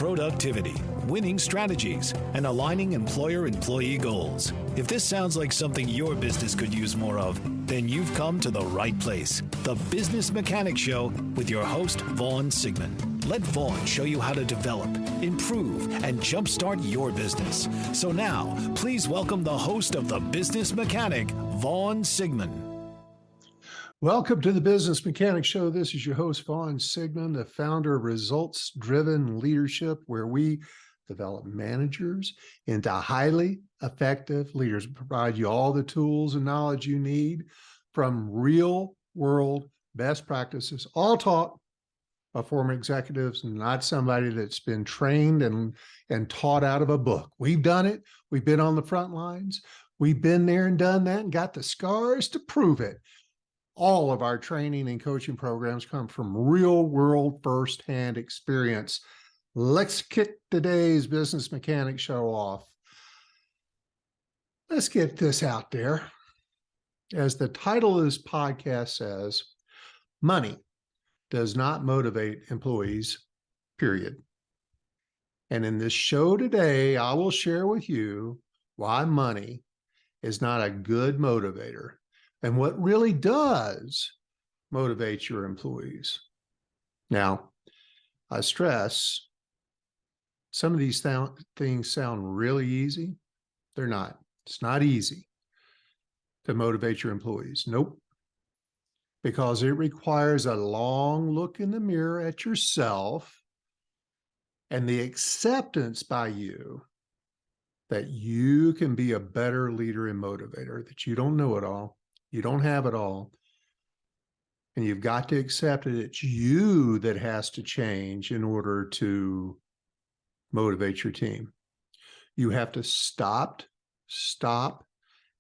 productivity, winning strategies, and aligning employer-employee goals. If this sounds like something your business could use more of, then you've come to the right place. The Business Mechanic Show with your host, Vaughn Sigmund. Let Vaughn show you how to develop, improve, and jumpstart your business. So now, please welcome the host of The Business Mechanic, Vaughn Sigmund. Welcome to the Business Mechanic Show. This is your host, Vaughn Sigmund, the founder of Results-Driven Leadership, where we develop managers into highly effective leaders, provide you all the tools and knowledge you need from real-world best practices, all taught by former executives, not somebody that's been trained and taught out of a book. We've done it. We've been on the front lines. We've been there and done that and got the scars to prove it. All of our training and coaching programs come from real-world first-hand experience. Let's kick today's Business Mechanic Show off. Let's get this out there. As the title of this podcast says, money does not motivate employees, period. And in this show today, I will share with you why money is not a good motivator and what really does motivate your employees. Now, I stress, some of these things sound really easy. They're not. It's not easy to motivate your employees. Nope. Because it requires a long look in the mirror at yourself and the acceptance by you that you can be a better leader and motivator, that you don't know it all. You don't have it all. And you've got to accept it. It's you that has to change in order to motivate your team. You have to stop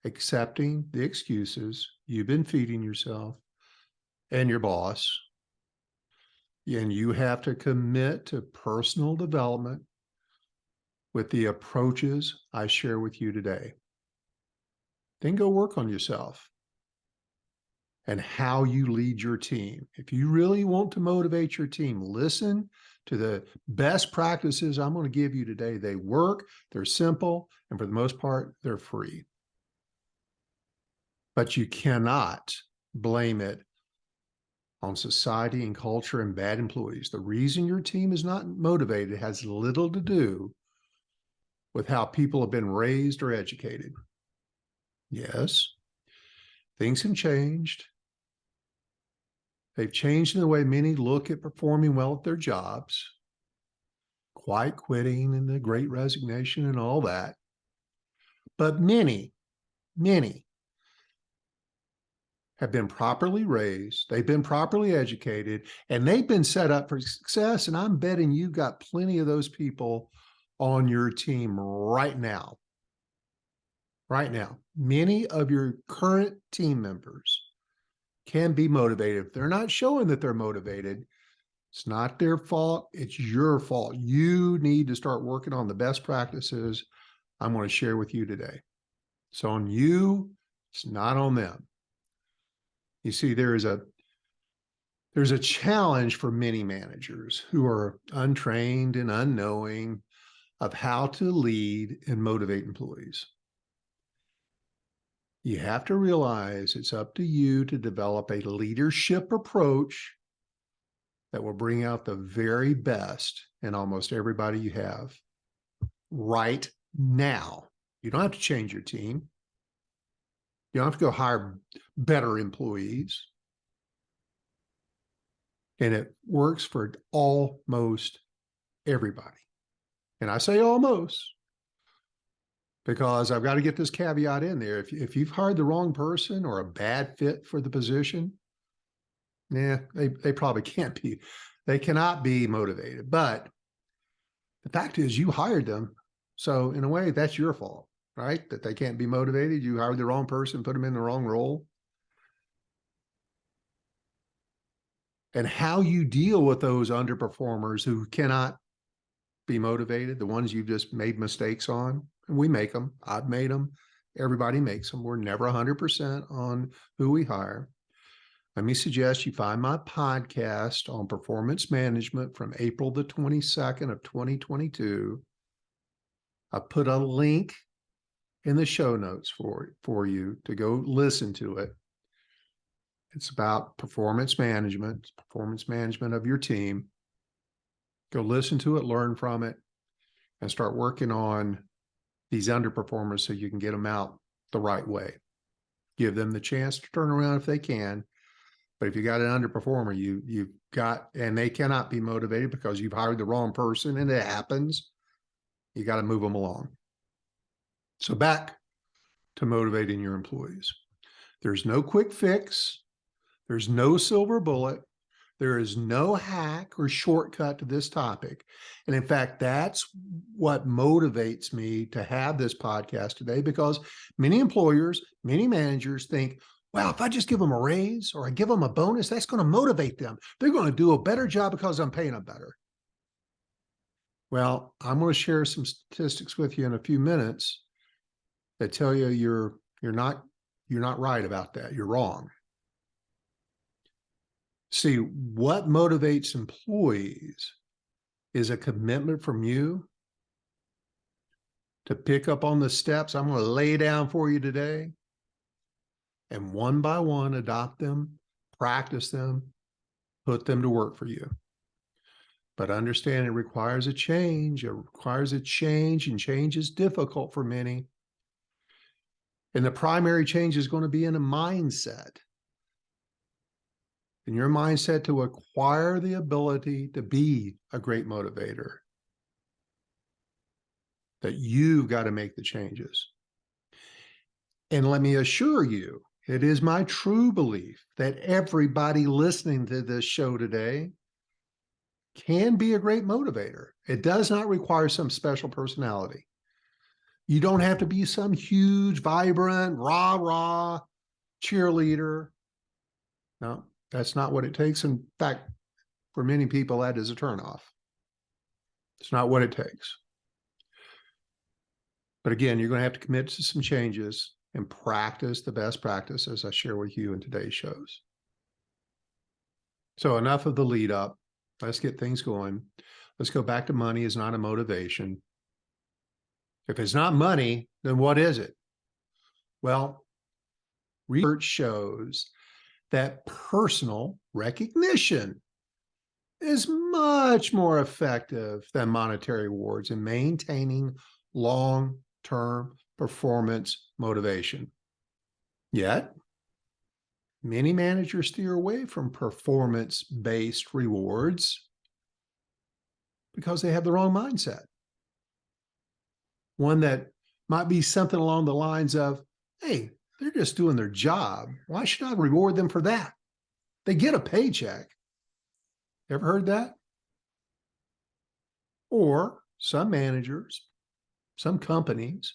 accepting the excuses you've been feeding yourself and your boss. And you have to commit to personal development with the approaches I share with you today. Then go work on yourself and how you lead your team. If you really want to motivate your team, listen to the best practices I'm going to give you today. They work, they're simple, and for the most part, they're free. But you cannot blame it on society and culture and bad employees. The reason your team is not motivated has little to do with how people have been raised or educated. Yes, things have changed. They've changed in the way many look at performing well at their jobs, quiet quitting and the great resignation and all that. But many have been properly raised, they've been properly educated, and they've been set up for success. And I'm betting you've got plenty of those people on your team right now. Right now, many of your current team members can be motivated. If they're not showing that they're motivated, it's not their fault, it's your fault. You need to start working on the best practices I'm going to share with you today. It's on you, it's not on them. You see, there's a challenge for many managers who are untrained and unknowing of how to lead and motivate employees. You have to realize it's up to you to develop a leadership approach that will bring out the very best in almost everybody you have right now. You don't have to change your team. You don't have to go hire better employees. And it works for almost everybody. And I say almost because I've got to get this caveat in there. If you've hired the wrong person or a bad fit for the position, they probably can't be. They cannot be motivated. But the fact is you hired them. So in a way, that's your fault, right? That they can't be motivated. You hired the wrong person, put them in the wrong role. And how you deal with those underperformers who cannot be motivated, the ones you've just made mistakes on, and we make them. I've made them. Everybody makes them. We're never 100% on who we hire. let me suggest you find my podcast on performance management from April the 22nd of 2022. I put a link in the show notes for you to go listen to it. It's about performance management of your team. Go listen to it, learn from it, and start working on these underperformers so you can get them out the right way. Give them the chance to turn around if they can. But if you got an underperformer, you've got, and they cannot be motivated because you've hired the wrong person, and it happens, you got to move them along. So back to motivating your employees. There's no quick fix. There's no silver bullet. There is no hack or shortcut to this topic. And in fact, that's what motivates me to have this podcast today, because many employers, many managers think, wow, if I just give them a raise or I give them a bonus, that's going to motivate them. They're going to do a better job because I'm paying them better. Well, I'm going to share some statistics with you in a few minutes that tell you you're not right about that. You're wrong. See, what motivates employees is a commitment from you to pick up on the steps I'm going to lay down for you today, and one by one adopt them, practice them, put them to work for you. But understand it requires a change. It requires a change, and change is difficult for many. And the primary change is going to be in a mindset. In your mindset to acquire the ability to be a great motivator, that you've got to make the changes. And let me assure you, it is my true belief that everybody listening to this show today can be a great motivator. It does not require some special personality. You don't have to be some huge, vibrant, rah-rah cheerleader. No, that's not what it takes. In fact, for many people, that is a turnoff. It's not what it takes. But again, you're going to have to commit to some changes and practice the best practices I share with you in today's shows. So enough of the lead up. Let's get things going. Let's go back to money is not a motivation. If it's not money, then what is it? Well, research shows that personal recognition is much more effective than monetary rewards in maintaining long-term performance motivation. Yet, many managers steer away from performance-based rewards because they have the wrong mindset. One that might be something along the lines of, hey, they're just doing their job. Why should I reward them for that? They get a paycheck. Ever heard that? Or some managers, some companies,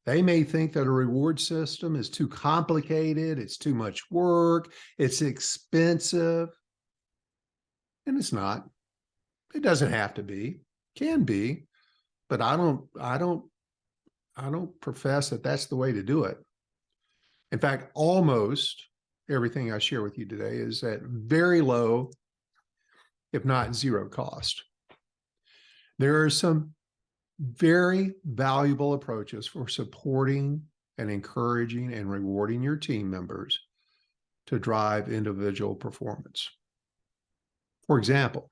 they may think that a reward system is too complicated, it's too much work, it's expensive. And it's not. It doesn't have to be. Can be, but I don't profess that that's the way to do it. In fact, almost everything I share with you today is at very low, if not zero cost. There are some very valuable approaches for supporting and encouraging and rewarding your team members to drive individual performance. For example,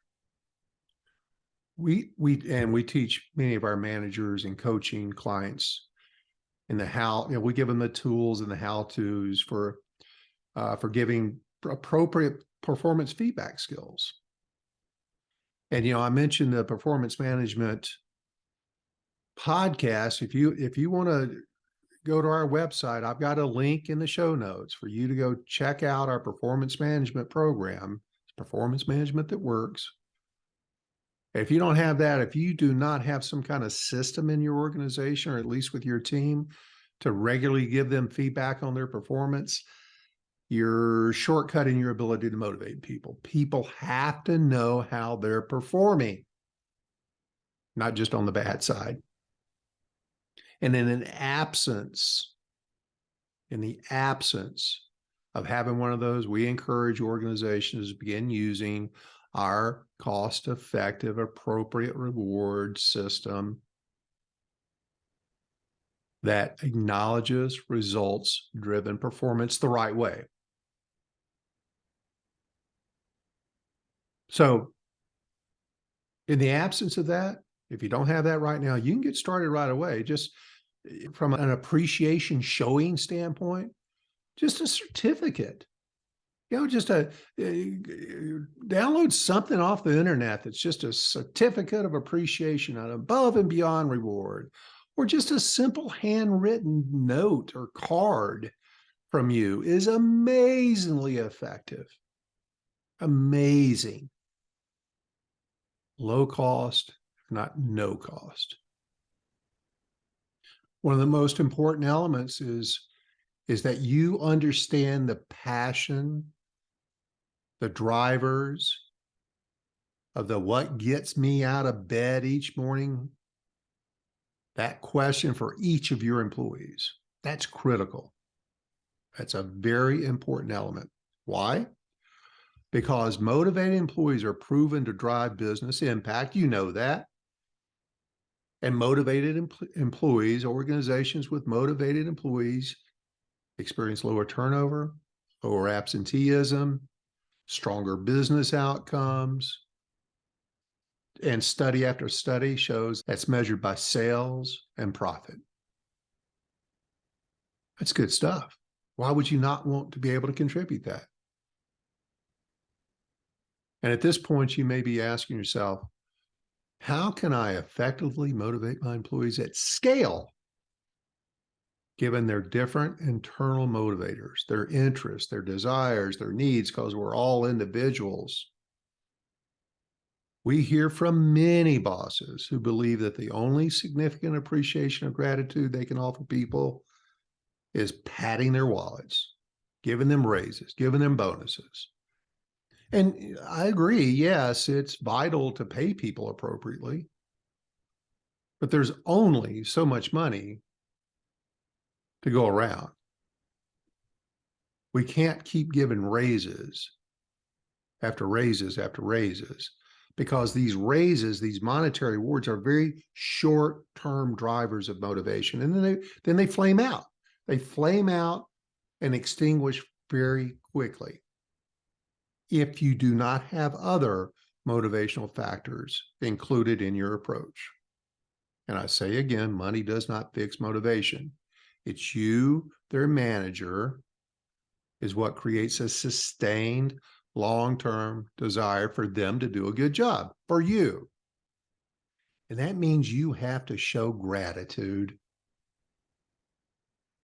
we teach many of our managers and coaching clients in the how, we give them the tools and the how-tos for giving appropriate performance feedback skills. And, I mentioned the performance management podcast. If you want to go to our website, I've got a link in the show notes for you to go check out our performance management program. It's performance management that works. If you don't have that, if you do not have some kind of system in your organization, or at least with your team, to regularly give them feedback on their performance, you're shortcutting your ability to motivate people. People have to know how they're performing, not just on the bad side. And in the absence of having one of those, we encourage organizations to begin using our cost-effective, appropriate reward system that acknowledges results-driven performance the right way. So in the absence of that, if you don't have that right now, you can get started right away. Just from an appreciation showing standpoint, just a certificate. Just download something off the internet that's just a certificate of appreciation, an above and beyond reward, or just a simple handwritten note or card from you is amazingly effective. Amazing. Low cost, if not no cost. One of the most important elements is that you understand the passion, the drivers of the what gets me out of bed each morning. That question for each of your employees. That's critical. That's a very important element. Why? Because motivated employees are proven to drive business impact. You know that. And motivated employees, organizations with motivated employees experience lower turnover, lower absenteeism, stronger business outcomes. And study after study shows that's measured by sales and profit. That's good stuff. Why would you not want to be able to contribute that? And at this point, you may be asking yourself, how can I effectively motivate my employees at scale, given their different internal motivators, their interests, their desires, their needs, because we're all individuals. We hear from many bosses who believe that the only significant appreciation of gratitude they can offer people is patting their wallets, giving them raises, giving them bonuses. And I agree, yes, it's vital to pay people appropriately, but there's only so much money to go around. We can't keep giving raises after raises after raises, because these raises, these monetary awards, are very short-term drivers of motivation. And then they flame out. They flame out and extinguish very quickly if you do not have other motivational factors included in your approach. And I say again, money does not fix motivation. It's you, their manager, is what creates a sustained long-term desire for them to do a good job for you. And that means you have to show gratitude.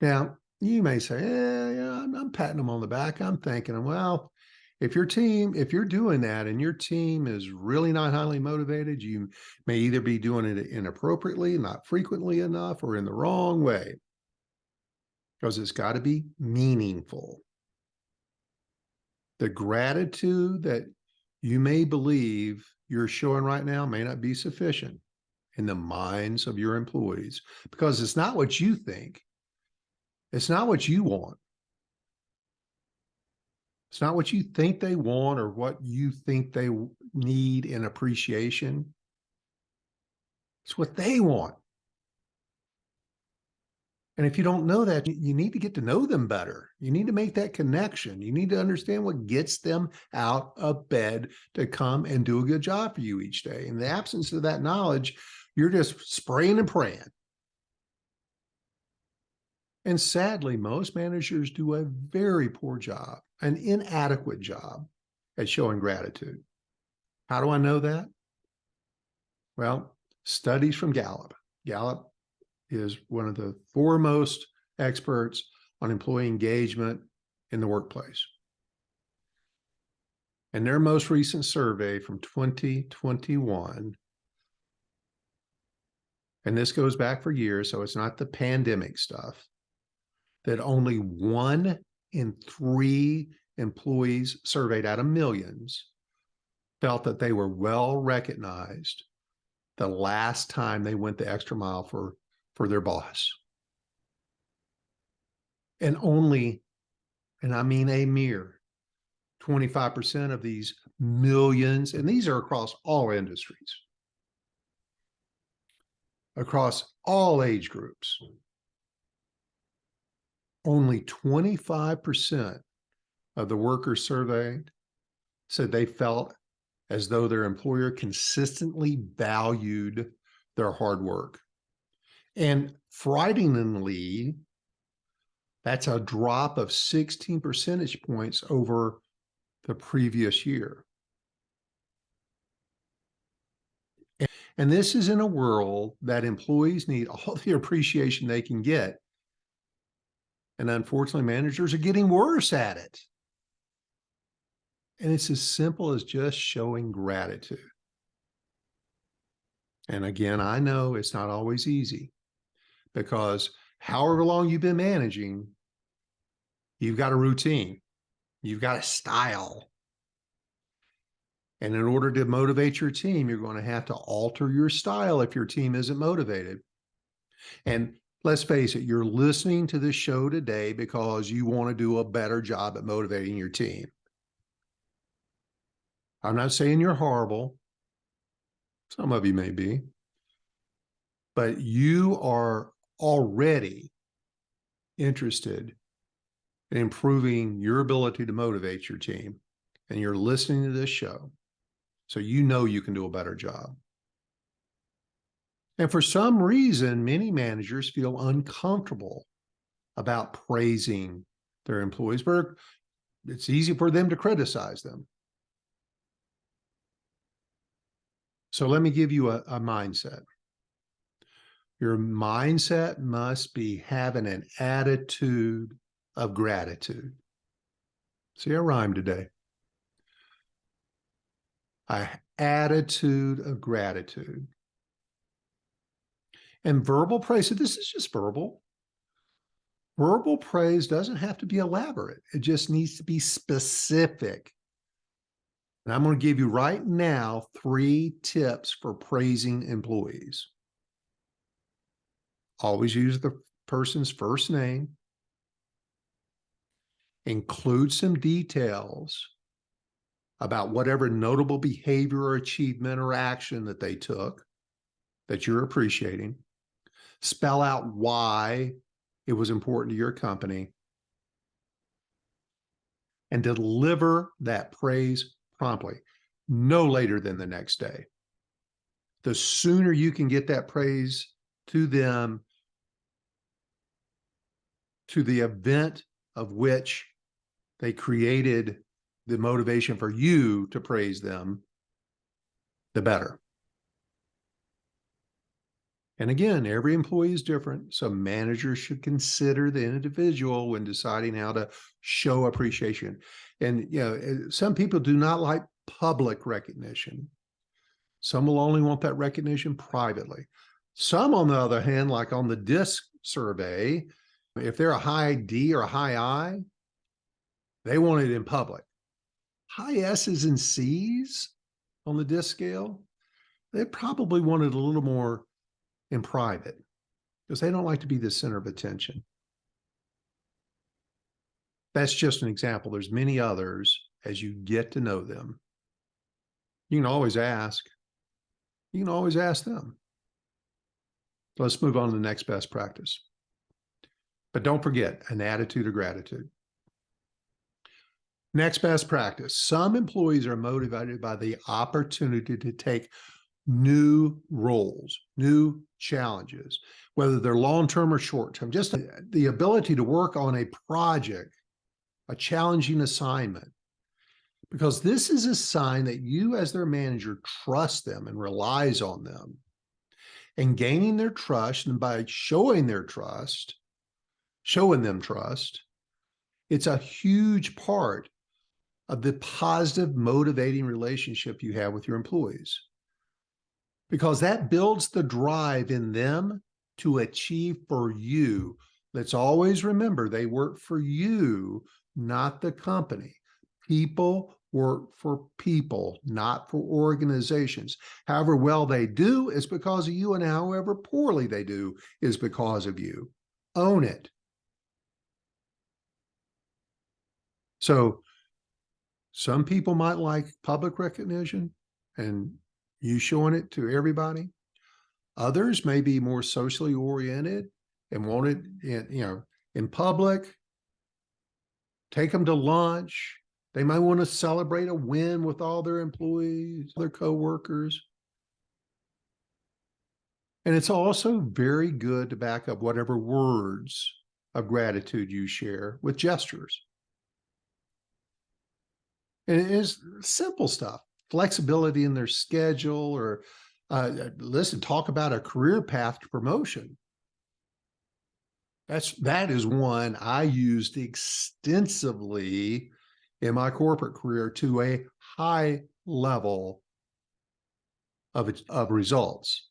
Now, you may say, I'm patting them on the back. I'm thinking, well, if you're doing that and your team is really not highly motivated, you may either be doing it inappropriately, not frequently enough, or in the wrong way, because it's got to be meaningful. The gratitude that you may believe you're showing right now may not be sufficient in the minds of your employees, because it's not what you think. It's not what you want. It's not what you think they want or what you think they need in appreciation. It's what they want. And if you don't know that, you need to get to know them better. You need to make that connection. You need to understand what gets them out of bed to come and do a good job for you each day. In the absence of that knowledge, you're just spraying and praying. And sadly, most managers do a very poor job, an inadequate job at showing gratitude. How do I know that? Well, studies from Gallup. Gallup is one of the foremost experts on employee engagement in the workplace. And their most recent survey from 2021, and this goes back for years, so it's not the pandemic stuff, that only 1 in 3 employees surveyed out of millions felt that they were well recognized the last time they went the extra mile for their boss. And only and I mean a mere 25% of these millions, and these are across all industries, across all age groups, only 25% of the workers surveyed said they felt as though their employer consistently valued their hard work. And frighteningly, that's a drop of 16 percentage points over the previous year. And this is in a world that employees need all the appreciation they can get. And unfortunately, managers are getting worse at it. And it's as simple as just showing gratitude. And again, I know it's not always easy because however long you've been managing, you've got a routine, you've got a style. And in order to motivate your team, you're going to have to alter your style if your team isn't motivated. And let's face it, you're listening to this show today because you want to do a better job at motivating your team. I'm not saying you're horrible. Some of you may be. But you are already interested in improving your ability to motivate your team. And you're listening to this show. So you know you can do a better job. And for some reason, many managers feel uncomfortable about praising their employees, but it's easy for them to criticize them. So let me give you a mindset. Your mindset must be having an attitude of gratitude. See, I rhymed today. An attitude of gratitude. And verbal praise, so this is just verbal. Verbal praise doesn't have to be elaborate. It just needs to be specific. And I'm going to give you right now 3 tips for praising employees. Always use the person's first name. Include some details about whatever notable behavior or achievement or action that they took that you're appreciating. Spell out why it was important to your company. And deliver that praise promptly, no later than the next day. The sooner you can get that praise to them, to the event of which they created the motivation for you to praise them, the better. And again, every employee is different, so managers should consider the individual when deciding how to show appreciation. And some people do not like public recognition. Some will only want that recognition privately. Some, on the other hand, like on the DISC survey, if they're a high D or a high I, they want it in public. High S's and C's on the DISC scale, they probably want it a little more in private because they don't like to be the center of attention. That's just an example. There's many others as you get to know them. You can always ask. You can always ask them. Let's move on to the next best practice. But don't forget an attitude of gratitude. Next best practice. Some employees are motivated by the opportunity to take new roles, new challenges, whether they're long-term or short-term, just the ability to work on a project, a challenging assignment, because this is a sign that you as their manager trust them and relies on them. And gaining their trust, and by showing them trust, it's a huge part of the positive, motivating relationship you have with your employees. Because that builds the drive in them to achieve for you. Let's always remember they work for you, not the company. People work for people, not for organizations. However well they do is because of you, and however poorly they do is because of you. Own it. So some people might like public recognition and you showing it to everybody. Others may be more socially oriented and want it in public. Take them to lunch. They might want to celebrate a win with all their employees, their coworkers. And it's also very good to back up whatever words of gratitude you share with gestures. And it is simple stuff, flexibility in their schedule, or listen, talk about a career path to promotion. That is one I used extensively in my corporate career to a high level of results.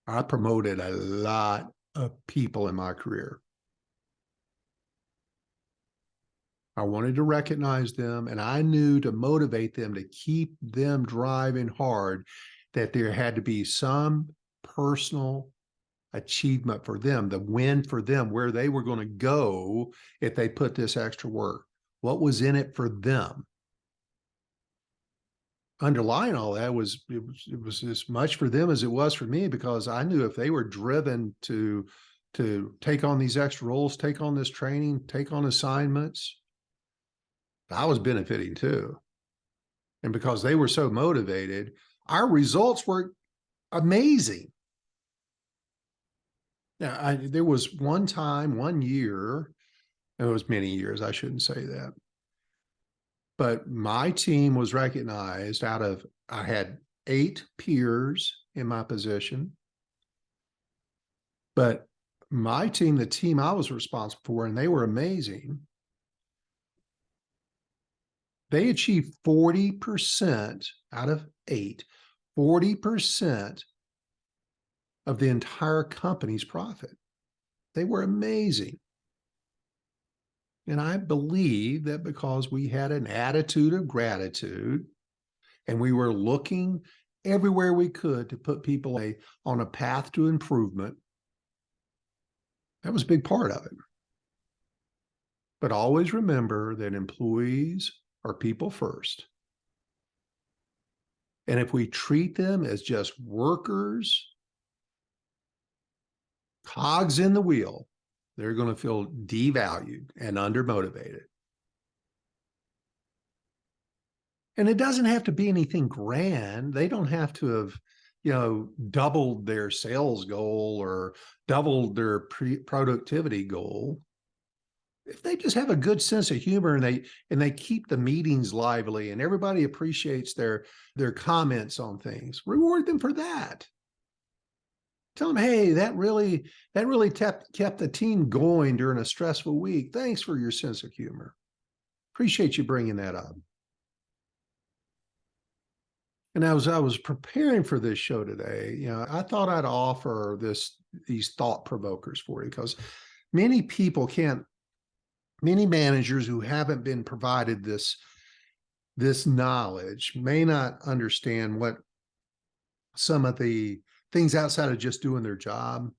I promoted a lot of people in my career. I wanted to recognize them, and I knew to motivate them, to keep them driving hard, that there had to be some personal achievement for them, the win for them, where they were going to go if they put this extra work. What was in it for them? Underlying all that was it was as much for them as it was for me, because I knew if they were driven to take on these extra roles, take on this training, take on assignments, I was benefiting too. And because they were so motivated, our results were amazing. Now, there was one year, it was many years, I shouldn't say that, but my team was recognized I had 8 peers in my position, but my team, the team I was responsible for, and they were amazing, they achieved 40% out of 8, 40% of the entire company's profit. They were amazing. And I believe that because we had an attitude of gratitude and we were looking everywhere we could to put people on a path to improvement, that was a big part of it. But always remember that employees are people first. And if we treat them as just workers, cogs in the wheel, they're going to feel devalued and undermotivated. And it doesn't have to be anything grand. They don't have to have, doubled their sales goal or doubled their productivity goal. If they just have a good sense of humor and they keep the meetings lively and everybody appreciates their comments on things, reward them for that. Tell them, hey, that really kept the team going during a stressful week. Thanks for your sense of humor. Appreciate you bringing that up. And as I was preparing for this show today, I thought I'd offer these thought provokers for you, because many managers who haven't been provided this knowledge may not understand what some of the things outside of just doing their job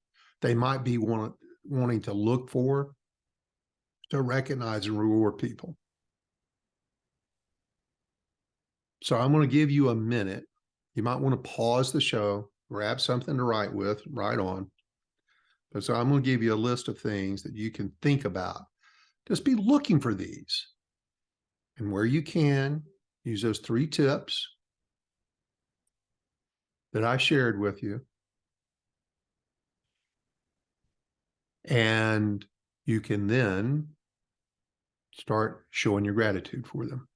they might be wanting to look for to recognize and reward people. So I'm going to give you a minute. You might want to pause the show, grab something to write on. But so I'm going to give you a list of things that you can think about. Just be looking for these. And where you can, use those 3 tips that I shared with you. And you can then start showing your gratitude for them.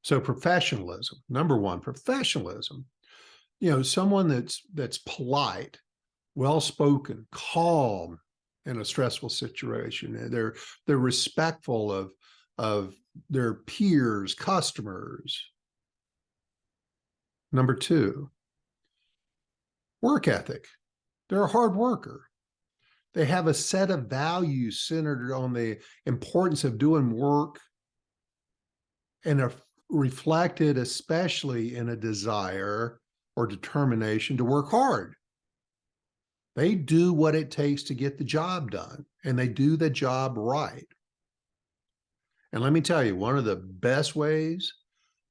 So professionalism, number 1, professionalism. Someone that's polite, well-spoken, calm in a stressful situation. They're respectful of their peers, customers. Number 2, work ethic. They're a hard worker. They have a set of values centered on the importance of doing work and are reflected especially in a desire or determination to work hard. They do what it takes to get the job done, and they do the job right. And let me tell you, one of the best ways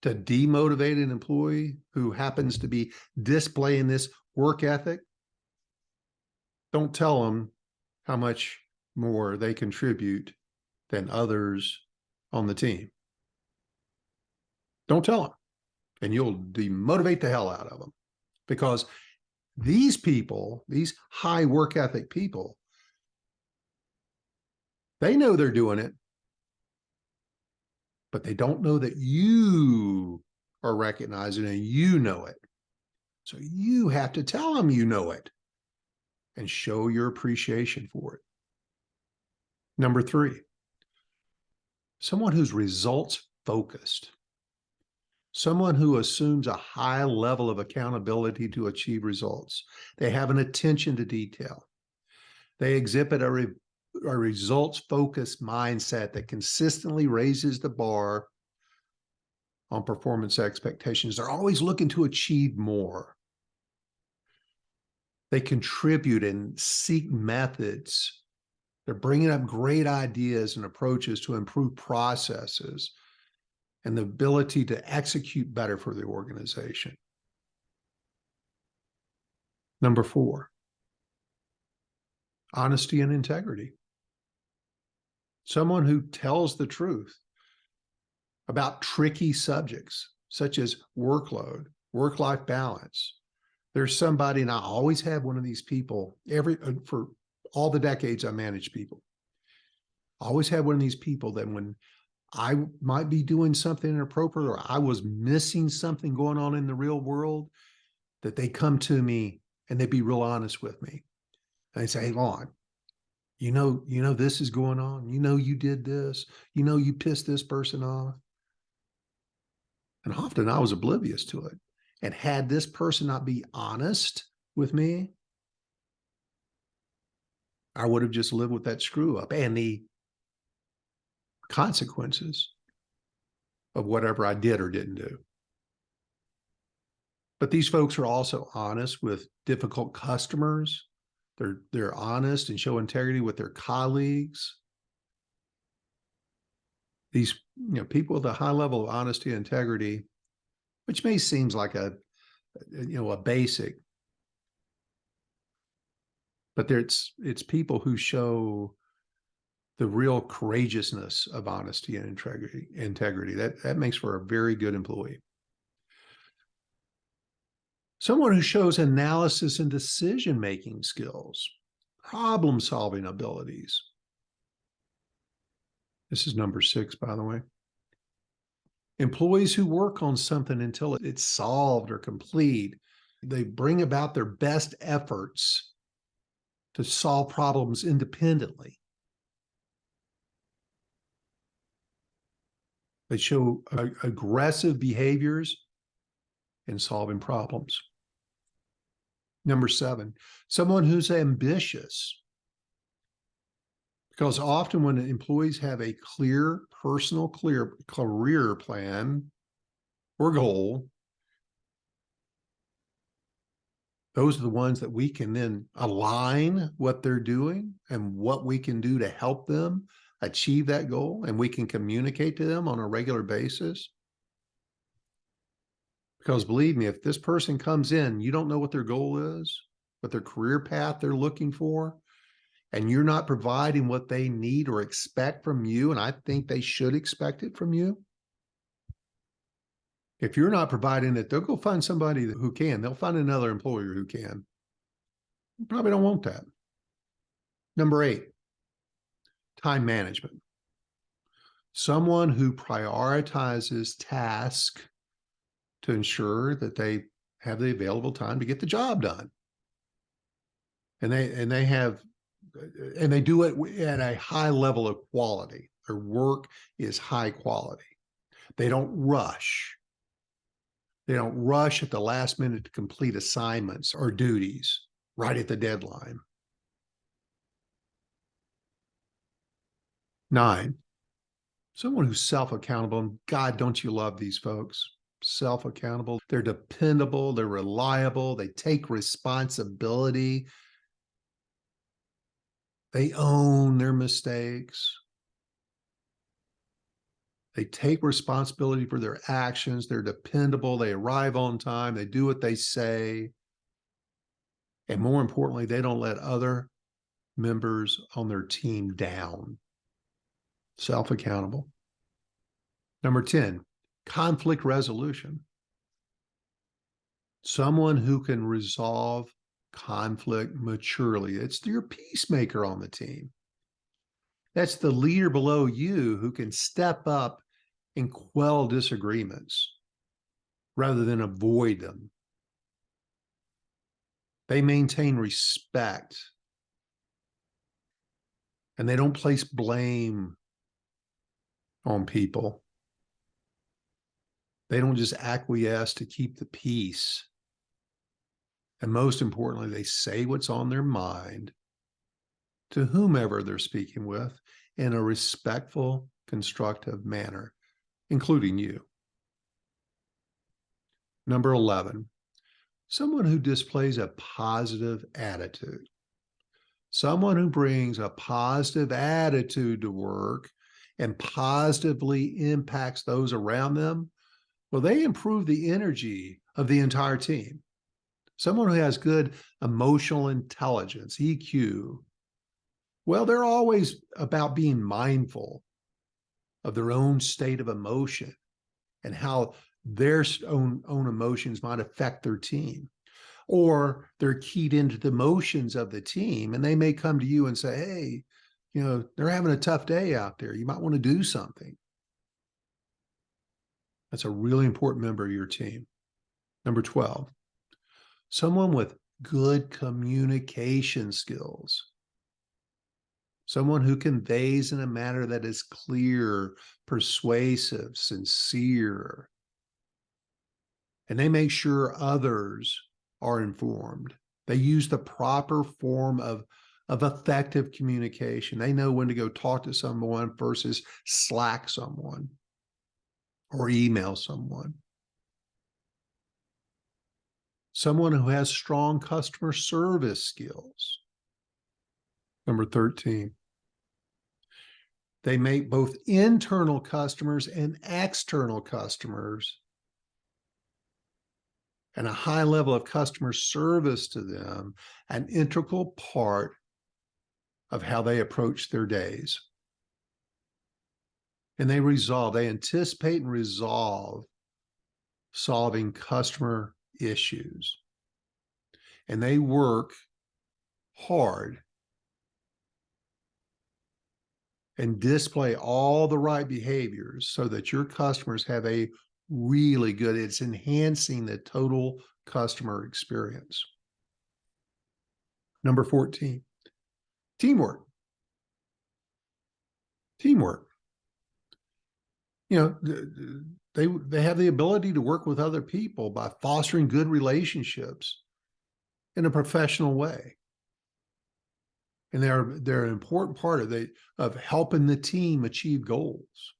to demotivate an employee who happens to be displaying this work ethic, don't tell them how much more they contribute than others on the team. Don't tell them, and you'll demotivate the hell out of them, because these people, these high work ethic people, they know they're doing it, but they don't know that you are recognizing and you know it. So you have to tell them you know it and show your appreciation for it. Number 3, someone who's results focused, someone who assumes a high level of accountability to achieve results. They have an attention to detail. They exhibit a results-focused mindset that consistently raises the bar on performance expectations. They're always looking to achieve more. They contribute and seek methods. They're bringing up great ideas and approaches to improve processes and the ability to execute better for the organization. Number 4, honesty and integrity. Someone who tells the truth about tricky subjects such as workload, work-life balance. There's somebody, and I always have one of these people for all the decades I managed people. I always have one of these people that when I might be doing something inappropriate or I was missing something going on in the real world, that they come to me and they be real honest with me. And they say, hey, Lon, you know, this is going on. You know, you did this. You know, you pissed this person off. And often I was oblivious to it. And had this person not be honest with me, I would have just lived with that screw up and the consequences of whatever I did or didn't do. But these folks are also honest with difficult customers. They're honest and show integrity with their colleagues. These people with a high level of honesty and integrity, which may seem like a basic, but it's people who show the real courageousness of honesty and integrity. That makes for a very good employee. Someone who shows analysis and decision-making skills, problem-solving abilities. This is number 6, by the way. Employees who work on something until it's solved or complete. They bring about their best efforts to solve problems independently. They show aggressive behaviors in solving problems. Number 7, someone who's ambitious. Because often when employees have a clear career plan or goal, those are the ones that we can then align what they're doing and what we can do to help them achieve that goal, and we can communicate to them on a regular basis. Because believe me, if this person comes in, you don't know what their goal is, what their career path they're looking for, and you're not providing what they need or expect from you, and I think they should expect it from you. If you're not providing it, they'll go find somebody who can. They'll find another employer who can. You probably don't want that. Number 8, time management. Someone who prioritizes tasks to ensure that they have the available time to get the job done. And they do it at a high level of quality. Their work is high quality. They don't rush. They don't rush at the last minute to complete assignments or duties right at the deadline. 9, someone who's self-accountable. And God, don't you love these folks? Self-accountable. They're dependable. They're reliable. They take responsibility. They own their mistakes. They take responsibility for their actions. They're dependable. They arrive on time. They do what they say. And more importantly, they don't let other members on their team down. Self-accountable. Number 10, conflict resolution. Someone who can resolve conflict maturely. It's your peacemaker on the team. That's the leader below you who can step up and quell disagreements rather than avoid them. They maintain respect and they don't place blame on people. They don't just acquiesce to keep the peace. And most importantly, they say what's on their mind to whomever they're speaking with in a respectful, constructive manner, including you. Number 11, someone who displays a positive attitude. Someone who brings a positive attitude to work and positively impacts those around them, well, they improve the energy of the entire team. Someone who has good emotional intelligence, EQ, well, they're always about being mindful of their own state of emotion and how their own emotions might affect their team. Or they're keyed into the emotions of the team, and they may come to you and say, hey, they're having a tough day out there. You might want to do something. That's a really important member of your team. Number 12, someone with good communication skills. Someone who conveys in a manner that is clear, persuasive, sincere. And they make sure others are informed. They use the proper form of effective communication. They know when to go talk to someone versus Slack someone or email someone. Someone who has strong customer service skills. Number 13, they make both internal customers and external customers and a high level of customer service to them an integral part of how they approach their days. And they anticipate and resolve solving customer issues. And they work hard and display all the right behaviors so that your customers have a really good, it's enhancing the total customer experience. Number 14, teamwork. Teamwork. They have the ability to work with other people by fostering good relationships in a professional way. And they're an important part of helping the team achieve goals.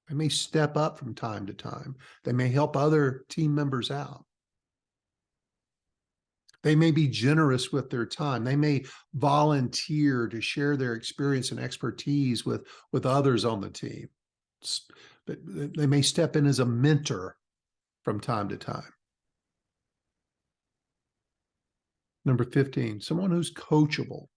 They may step up from time to time. They may help other team members out. They may be generous with their time. They may volunteer to share their experience and expertise with others on the team. They may step in as a mentor from time to time. Number 15, someone who's coachable.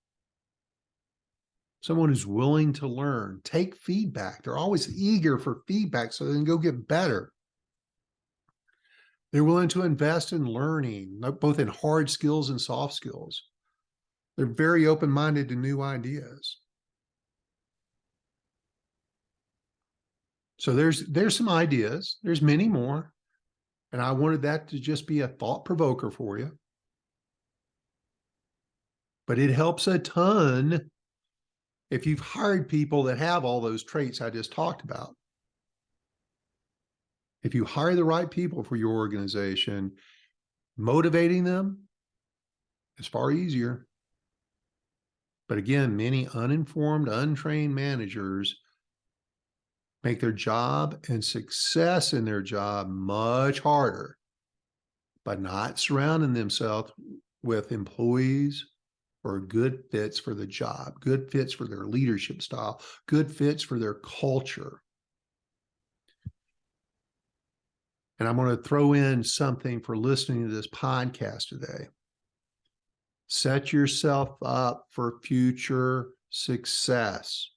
Someone who's willing to learn, take feedback. They're always eager for feedback so they can go get better. They're willing to invest in learning, both in hard skills and soft skills. They're very open-minded to new ideas. So there's some ideas. There's many more. And I wanted that to just be a thought provoker for you. But it helps a ton if you've hired people that have all those traits I just talked about. If you hire the right people for your organization, motivating them is far easier. But again, many uninformed, untrained managers make their job and success in their job much harder by not surrounding themselves with employees or good fits for the job, good fits for their leadership style, good fits for their culture. And I'm going to throw in something for listening to this podcast today. Set yourself up for future success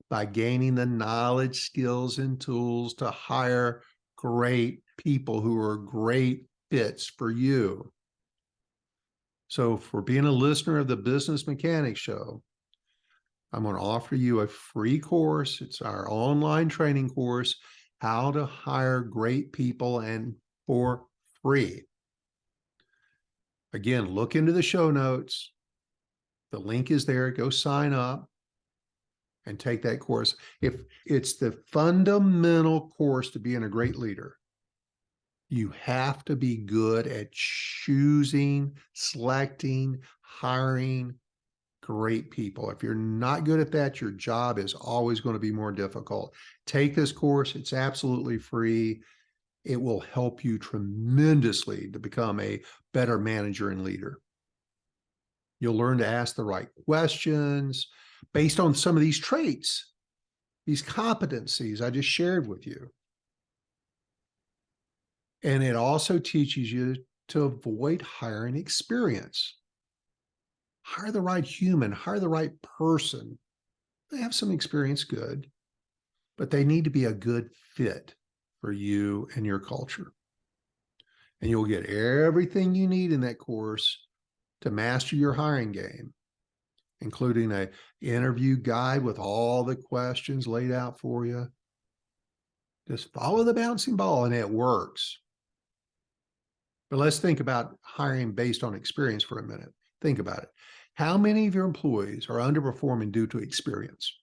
by gaining the knowledge, skills, and tools to hire great people who are great fits for you. So for being a listener of the Business Mechanics Show, I'm going to offer you a free course. It's our online training course, How to Hire Great People, and for free. Again, look into the show notes. The link is there. Go sign up and take that course. If it's the fundamental course to being a great leader, you have to be good at choosing, selecting, hiring great people. If you're not good at that, your job is always going to be more difficult. Take this course. It's absolutely free. It will help you tremendously to become a better manager and leader. You'll learn to ask the right questions based on some of these traits, these competencies I just shared with you. And it also teaches you to avoid hiring experience. Hire the right human, hire the right person. They have some experience, good, but they need to be a good fit for you and your culture. And you'll get everything you need in that course to master your hiring game, including an interview guide with all the questions laid out for you. Just follow the bouncing ball and it works. But let's think about hiring based on experience for a minute. Think about it. How many of your employees are underperforming due to experience?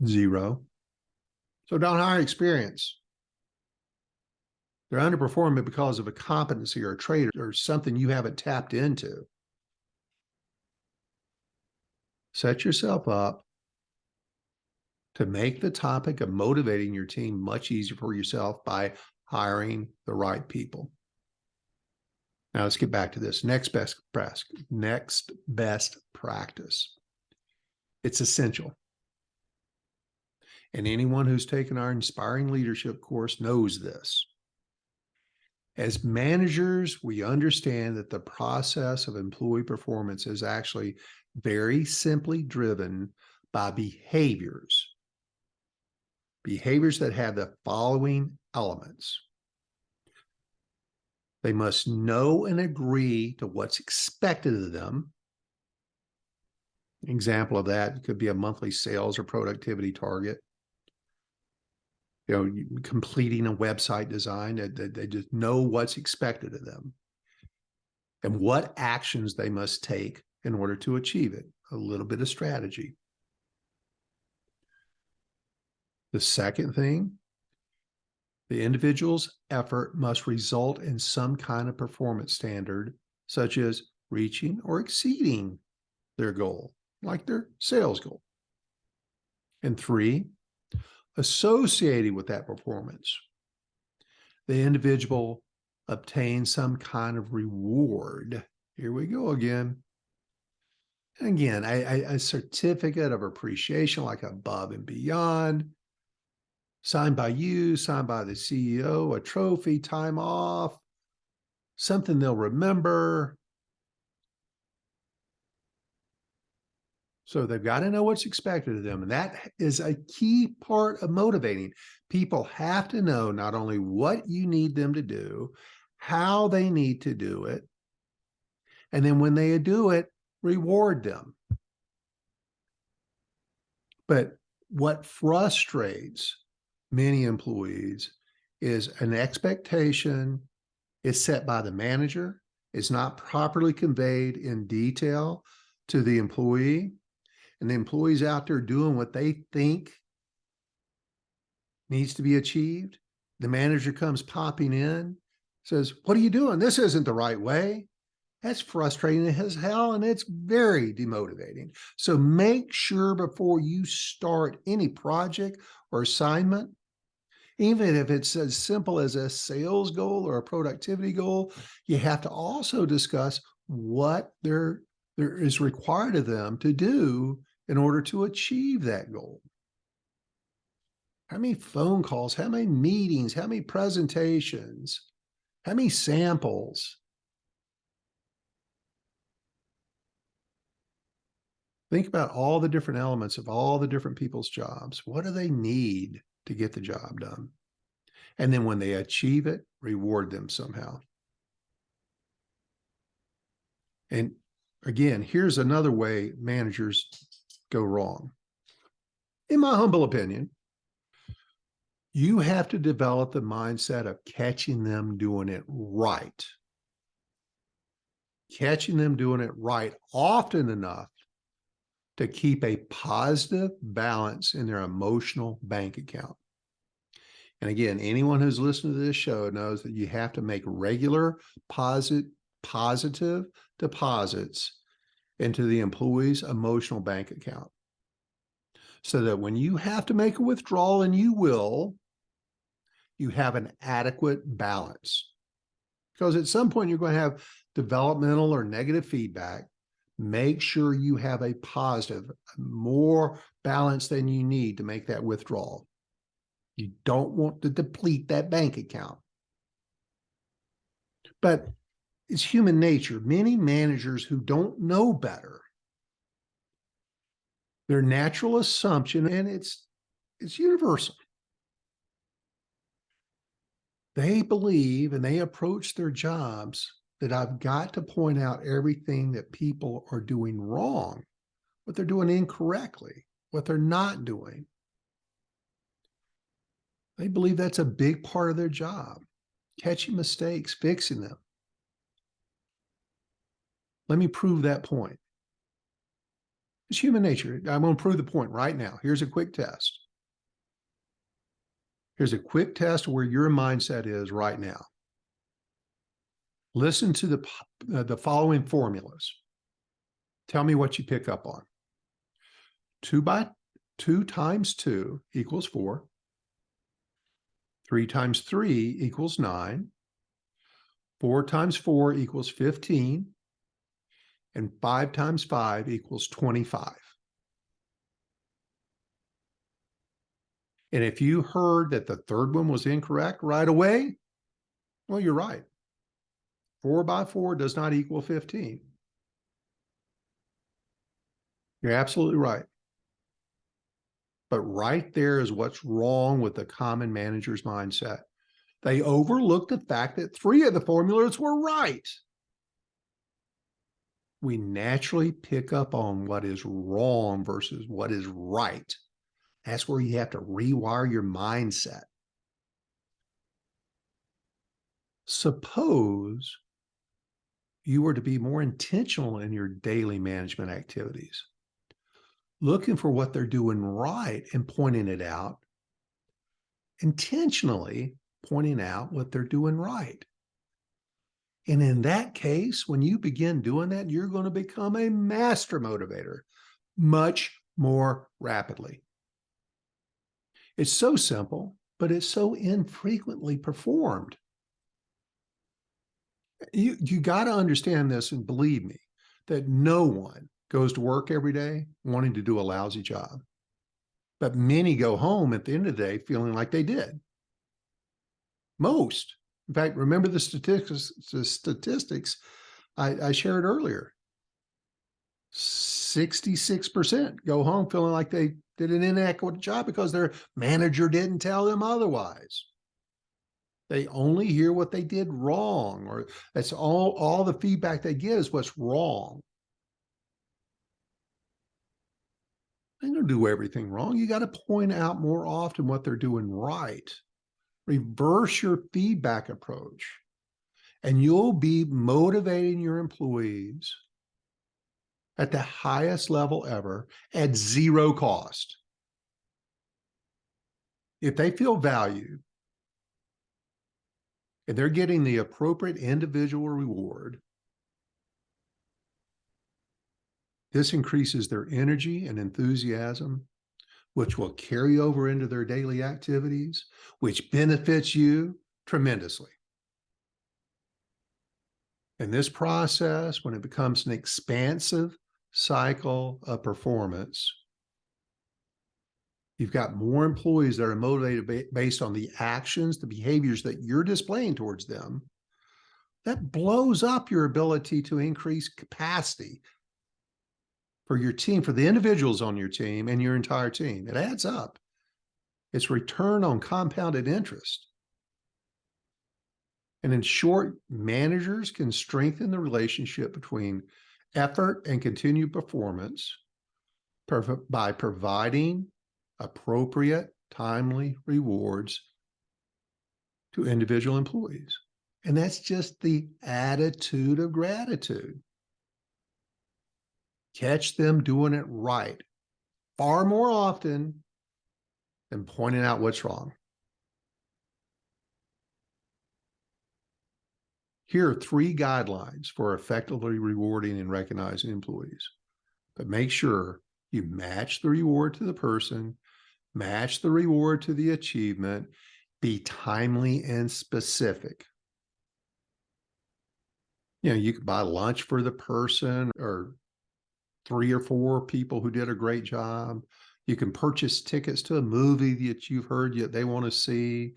0. So don't hire experience. They're underperforming because of a competency or a trait or something you haven't tapped into. Set yourself up to make the topic of motivating your team much easier for yourself by hiring the right people. Now let's get back to this. Next best practice. It's essential. And anyone who's taken our Inspiring Leadership course knows this. As managers, we understand that the process of employee performance is actually very simply driven by behaviors that have the following elements. They must know and agree to what's expected of them. An example of that could be a monthly sales or productivity target. Completing a website design, they just know what's expected of them and what actions they must take in order to achieve it. A little bit of strategy. The second thing, the individual's effort must result in some kind of performance standard, such as reaching or exceeding their goal, like their sales goal. And 3, associated with that performance, the individual obtains some kind of reward. Here we go again. Again, a certificate of appreciation, like above and beyond, signed by you, signed by the CEO, a trophy, time off, something they'll remember. So they've got to know what's expected of them. And that is a key part of motivating. People have to know not only what you need them to do, how they need to do it, and then when they do it, reward them. But what frustrates many employees is an expectation is set by the manager. It's not properly conveyed in detail to the employee. And the employee's out there doing what they think needs to be achieved. The manager comes popping in, says, "What are you doing? This isn't the right way." That's frustrating as hell, and it's very demotivating. So make sure before you start any project or assignment, even if it's as simple as a sales goal or a productivity goal, you have to also discuss what there is required of them to do in order to achieve that goal. How many phone calls? How many meetings? How many presentations? How many samples? Think about all the different elements of all the different people's jobs. What do they need to get the job done? And then when they achieve it, reward them somehow. And again, here's another way managers go wrong. In my humble opinion, you have to develop the mindset of catching them doing it right. Catching them doing it right often enough to keep a positive balance in their emotional bank account. And again, anyone who's listened to this show knows that you have to make regular positive deposits into the employee's emotional bank account, so that when you have to make a withdrawal, and you will, you have an adequate balance. Because at some point you're going to have developmental or negative feedback. Make sure you have a positive, more balance than you need to make that withdrawal. You don't want to deplete that bank account. But it's human nature. Many managers who don't know better, their natural assumption, and it's universal, they believe and they approach their jobs that I've got to point out everything that people are doing wrong, what they're doing incorrectly, what they're not doing. They believe that's a big part of their job, catching mistakes, fixing them. Let me prove that point. It's human nature. I'm going to prove the point right now. Here's a quick test. Here's a quick test where your mindset is right now. Listen to the following formulas. Tell me what you pick up on. 2 times 2 equals 4. 3 times 3 equals 9. 4 times 4 equals 15. And 5 times 5 equals 25. And if you heard that the third one was incorrect right away, well, you're right. 4 by 4 does not equal 15. You're absolutely right. But right there is what's wrong with the common manager's mindset. They overlook the fact that 3 of the formulas were right. We naturally pick up on what is wrong versus what is right. That's where you have to rewire your mindset. Suppose you were to be more intentional in your daily management activities, looking for what they're doing right and pointing it out, intentionally pointing out what they're doing right. And in that case, when you begin doing that, you're going to become a master motivator much more rapidly. It's so simple, but it's so infrequently performed. You got to understand this, and believe me, that no one goes to work every day wanting to do a lousy job. But many go home at the end of the day feeling like they did. Most. In fact, remember the statistics I shared earlier. 66% go home feeling like they did an inadequate job because their manager didn't tell them otherwise. They only hear what they did wrong, or that's all the feedback they get is what's wrong. They don't do everything wrong. You got to point out more often what they're doing right. Reverse your feedback approach, and you'll be motivating your employees at the highest level ever at zero cost. If they feel valued and they're getting the appropriate individual reward, this increases their energy and enthusiasm, which will carry over into their daily activities, which benefits you tremendously. In this process, when it becomes an expansive cycle of performance, You've got more employees that are motivated based on the actions, the behaviors that you're displaying towards them. That blows up your ability to increase capacity for your team, for the individuals on your team and your entire team. It adds up. It's return on compounded interest. And in short, managers can strengthen the relationship between effort and continued performance by providing appropriate, timely rewards to individual employees. And that's just the attitude of gratitude. Catch them doing it right far more often than pointing out what's wrong. Here are 3 guidelines for effectively rewarding and recognizing employees. But make sure you match the reward to the person, match the reward to the achievement, be timely and specific. You could buy lunch for the person or 3 or 4 people who did a great job. You can purchase tickets to a movie that you've heard that they want to see.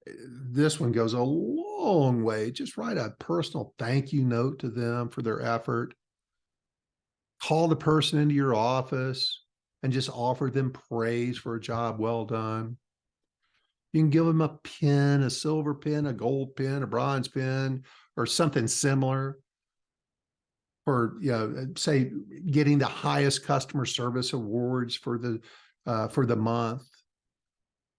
This one goes a long way. Just write a personal thank you note to them for their effort. Call the person into your office and just offer them praise for a job well done. You can give them a pen, a silver pen, a gold pen, a bronze pen, or something similar for, say, getting the highest customer service awards for the month.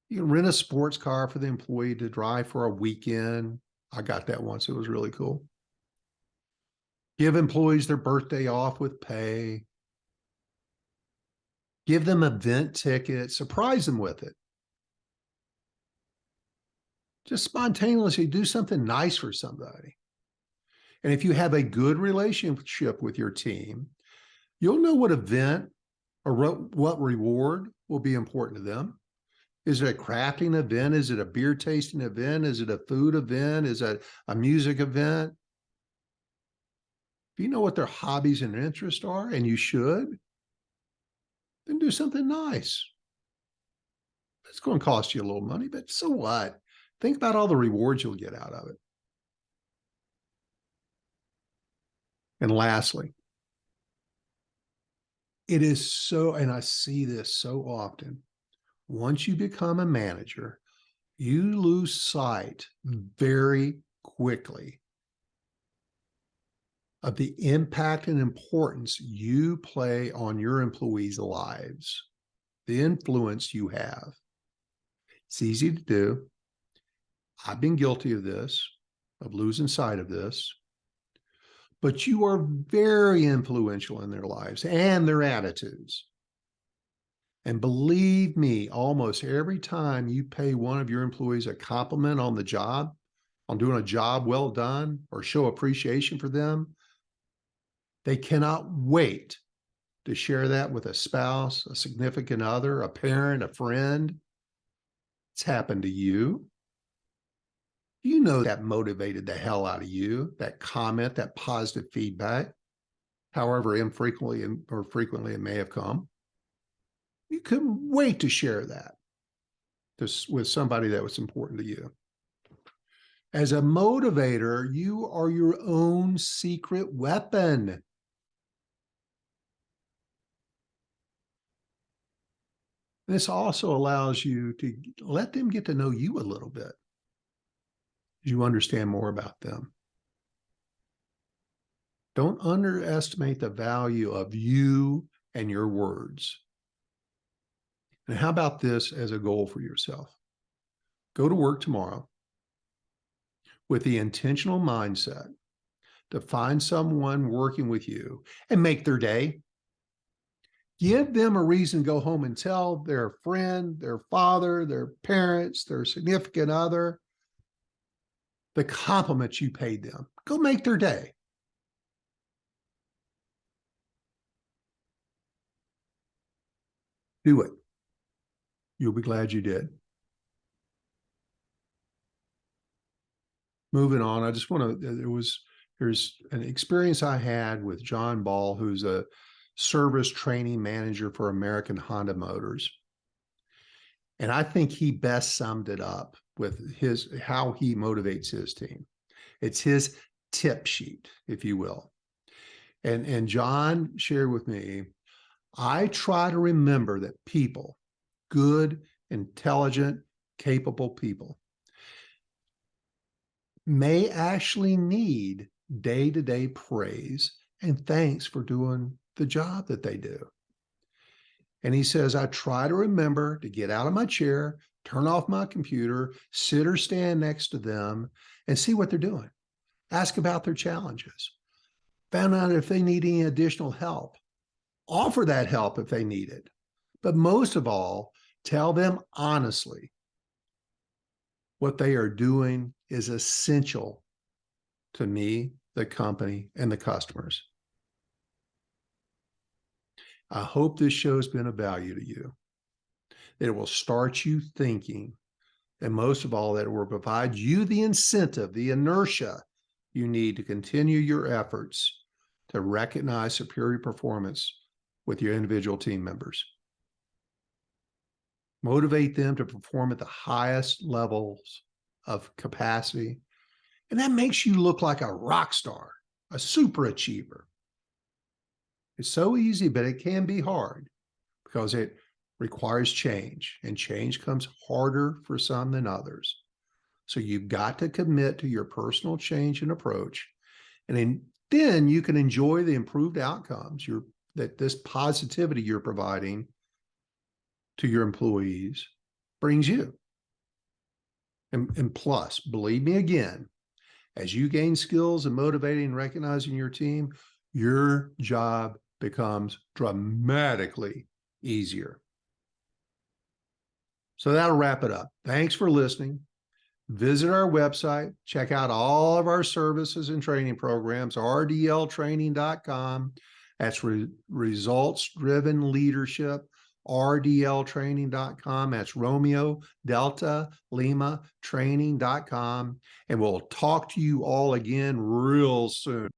You can rent a sports car for the employee to drive for a weekend. I got that once. It was really cool. Give employees their birthday off with pay. Give them event tickets. Surprise them with it. Just spontaneously do something nice for somebody. And if you have a good relationship with your team, you'll know what event or what reward will be important to them. Is it a crafting event? Is it a beer tasting event? Is it a food event? Is it a music event? If you know what their hobbies and interests are, and you should, then do something nice. It's going to cost you a little money, but so what? Think about all the rewards you'll get out of it. And lastly, it is so, and I see this so often, once you become a manager, you lose sight very quickly of the impact and importance you play on your employees' lives, the influence you have. It's easy to do. I've been guilty of this, of losing sight of this. But you are very influential in their lives and their attitudes. And believe me, almost every time you pay one of your employees a compliment on the job, on doing a job well done, or show appreciation for them, they cannot wait to share that with a spouse, a significant other, a parent, a friend. It's happened to you. You know that motivated the hell out of you, that comment, that positive feedback, however infrequently or frequently it may have come. You couldn't wait to share that with somebody that was important to you. As a motivator, you are your own secret weapon. This also allows you to let them get to know you a little bit. You understand more about them. Don't underestimate the value of you and your words. And how about this as a goal for yourself? Go to work tomorrow with the intentional mindset to find someone working with you and make their day. Give them a reason to go home and tell their friend, their father, their parents, their significant other, the compliments you paid them. Go make their day. Do it. You'll be glad you did. Moving on, I just want to, there's an experience I had with John Ball, who's a service training manager for American Honda Motors. And I think he best summed it up with how he motivates his team. It's his tip sheet, if you will. And John shared with me, I try to remember that people, good, intelligent, capable people, may actually need day-to-day praise and thanks for doing the job that they do. And he says, I try to remember to get out of my chair, turn off my computer, sit or stand next to them and see what they're doing. Ask about their challenges. Find out if they need any additional help. Offer that help if they need it. But most of all, tell them honestly what they are doing is essential to me, the company, and the customers. I hope this show has been of value to you, that it will start you thinking, and most of all, that it will provide you the incentive, the inertia you need to continue your efforts to recognize superior performance with your individual team members. Motivate them to perform at the highest levels of capacity. And that makes you look like a rock star, a super achiever. It's so easy, but it can be hard because it requires change, and change comes harder for some than others. So you've got to commit to your personal change and approach. And then you can enjoy the improved outcomes that this positivity you're providing to your employees brings you. And plus, believe me again, as you gain skills in motivating and recognizing your team, your job becomes dramatically easier. So that'll wrap it up. Thanks for listening. Visit our website, check out all of our services and training programs, rdltraining.com. That's results-driven leadership, rdltraining.com. That's Romeo Delta Lima training.com. And we'll talk to you all again real soon.